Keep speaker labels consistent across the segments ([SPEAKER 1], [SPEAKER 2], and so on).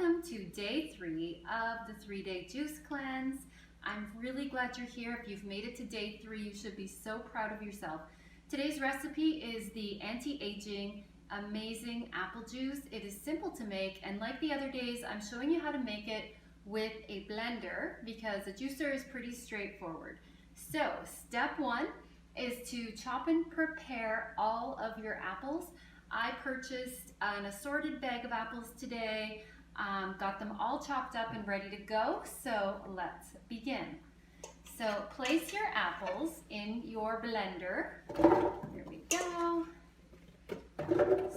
[SPEAKER 1] welcome to day 3 of the 3-day juice cleanse. I'm really glad you're here. If you've made it to day 3, you should be so proud of yourself. Today's recipe is the anti-aging amazing apple juice. It is simple to make, and like the other days, I'm showing you how to make it with a blender because a juicer is pretty straightforward. So step 1 is to chop and prepare all of your apples. I purchased an assorted bag of apples today, got them all chopped up and ready to go, so let's begin. So place your apples in your blender. There we go.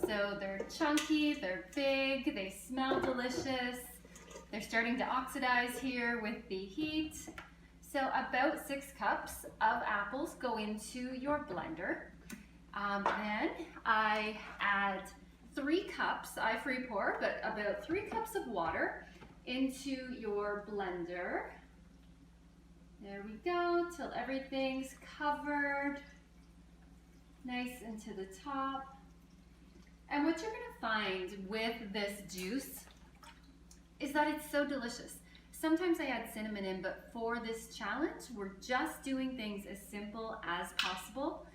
[SPEAKER 1] So they're chunky, they're big, they smell delicious. They're starting to oxidize here with the heat. So about 6 cups of apples go into your blender. Then I add 3 cups, I free pour, but about 3 cups of water into your blender. There we go, till everything's covered, nice into the top. And what you're gonna find with this juice is that it's so delicious. Sometimes I add cinnamon in, but for this challenge, we're just doing things as simple as possible.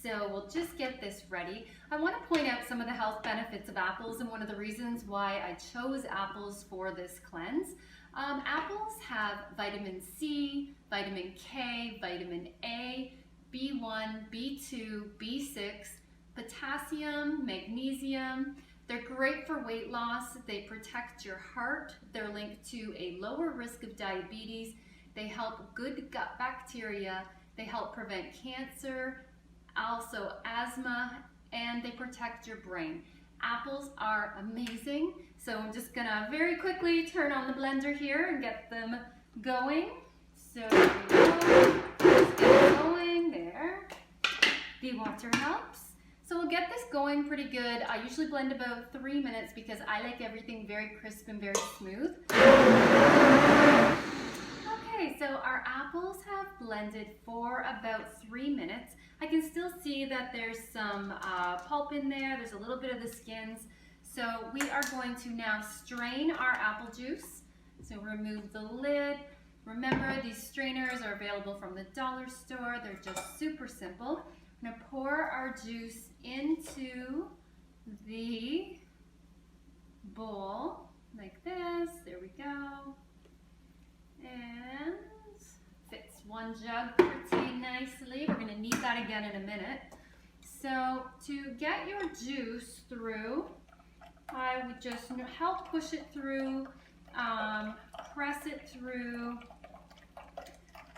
[SPEAKER 1] So we'll just get this ready. I want to point out some of the health benefits of apples and one of the reasons why I chose apples for this cleanse. Apples have vitamin C, vitamin K, vitamin A, B1, B2, B6, potassium, magnesium. They're great for weight loss. They protect your heart. They're linked to a lower risk of diabetes. They help good gut bacteria. They help prevent cancer, also asthma, and they protect your brain. Apples are amazing. So I'm just gonna very quickly turn on the blender here and get them going. So here we go. Just get it going there. The water helps. So we'll get this going pretty good. I usually blend about 3 minutes because I like everything very crisp and very smooth. Okay, so our apples have blended for about 3 minutes. I can still see that there's some pulp in there. There's a little bit of the skins. So we are going to now strain our apple juice. So remove the lid. Remember, these strainers are available from the dollar store. They're just super simple. I'm going to pour our juice into the bowl like this. There we go. And fits one jug pretty nicely. We're going to need that again in a minute. So to get your juice through, I would just help push it through, press it through.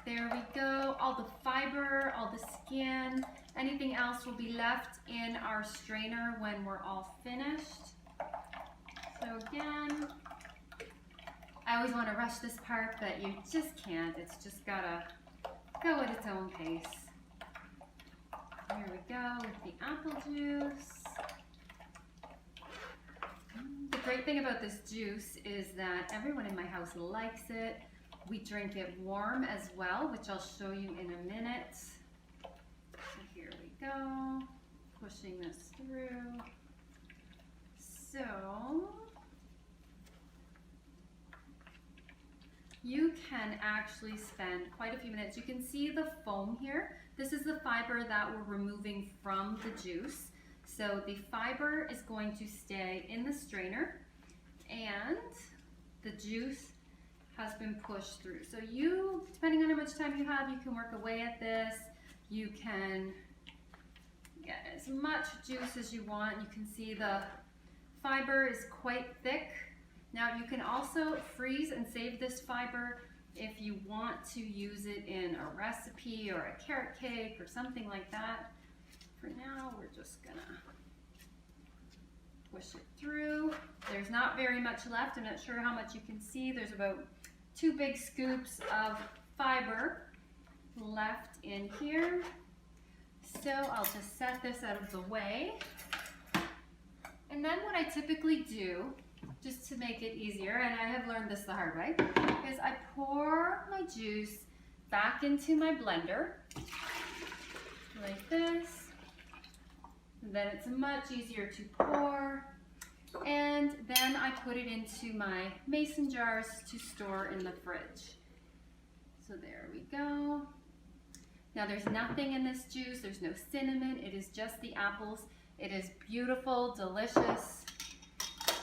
[SPEAKER 1] There we go. All the fiber, all the skin, anything else will be left in our strainer when we're all finished. So again, I always want to rush this part, but you just can't. It's just gotta go at its own pace. Here we go with the apple juice. The great thing about this juice is that everyone in my house likes it. We drink it warm as well, which I'll show you in a minute. So here we go, pushing this through. So you can actually spend quite a few minutes. You can see the foam here. This is the fiber that we're removing from the juice. So the fiber is going to stay in the strainer and the juice has been pushed through. So you, depending on how much time you have, you can work away at this. You can get as much juice as you want. You can see the fiber is quite thick. Now you can also freeze and save this fiber if you want to use it in a recipe or a carrot cake or something like that. For now, we're just gonna push it through. There's not very much left. I'm not sure how much you can see. There's about 2 big scoops of fiber left in here. So I'll just set this out of the way. And then what I typically do, just to make it easier, and I have learned this the hard way, is I pour my juice back into my blender like this. And then it's much easier to pour. And then I put it into my mason jars to store in the fridge. So there we go. Now there's nothing in this juice, there's no cinnamon, it is just the apples. It is beautiful, delicious.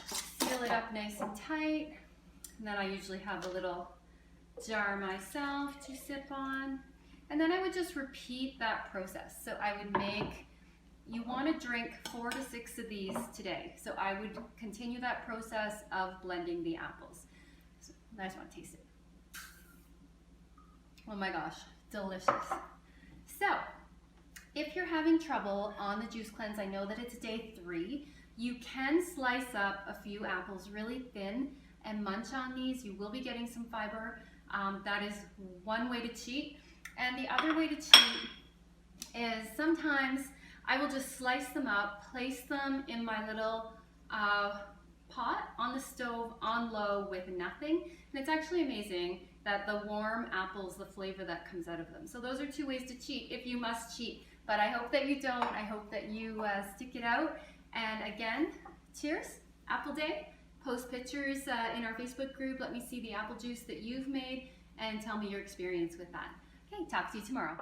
[SPEAKER 1] Seal it up nice and tight. And then I usually have a little jar myself to sip on. And then I would just repeat that process. So I would make, you want to drink 4 to 6 of these today. So I would continue that process of blending the apples. So I just want to taste it. Oh my gosh, delicious. So if you're having trouble on the juice cleanse, I know that it's day 3, you can slice up a few apples really thin and munch on these. You will be getting some fiber. That is one way to cheat. And the other way to cheat is sometimes I will just slice them up, place them in my little pot on the stove on low with nothing. And it's actually amazing that the warm apples, the flavor that comes out of them. So those are 2 ways to cheat if you must cheat. But I hope that you don't. I hope that you stick it out. And again, cheers, Apple Day. Post pictures in our Facebook group. Let me see the apple juice that you've made and tell me your experience with that. Okay, talk to you tomorrow.